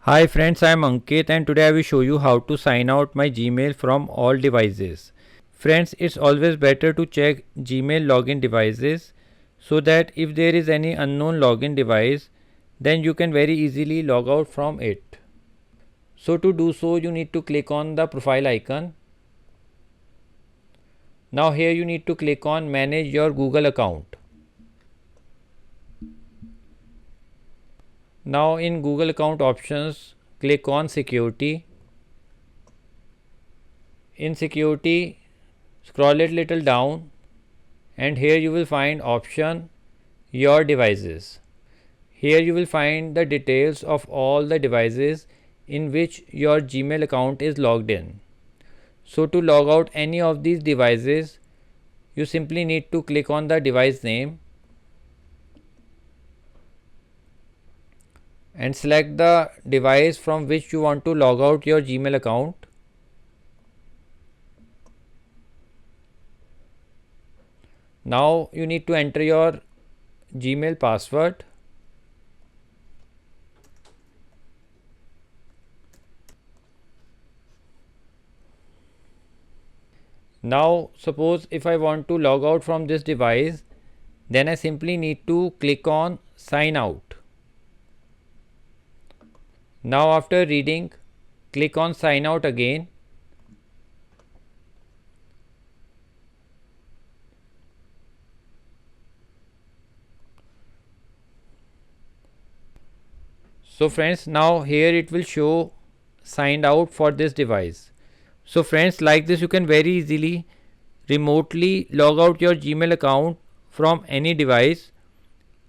Hi friends, I am Ankit and today I will show you how to sign out my Gmail from all devices. Friends, it's always better to check Gmail login devices so that if there is any unknown login device, then you can very easily log out from it. So to do so, you need to click on the profile icon. Now here you need to click on manage your Google account. Now in Google account options, click on security. In security, scroll it little down and here you will find option your devices. Here you will find the details of all the devices in which your Gmail account is logged in. So to log out any of these devices, you simply need to click on the device name and select the device from which you want to log out your Gmail account. Now you need to enter your Gmail password. Now suppose if I want to log out from this device, then I simply need to click on sign out. Now after reading, click on sign out again. So friends, now here it will show signed out for this device. So friends, like this you can very easily remotely log out your Gmail account from any device.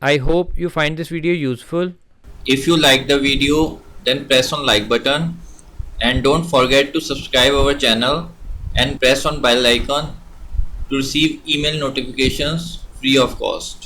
I hope you find this video useful. If you like the video, then press on like button and don't forget to subscribe our channel and press on bell icon to receive email notifications free of cost.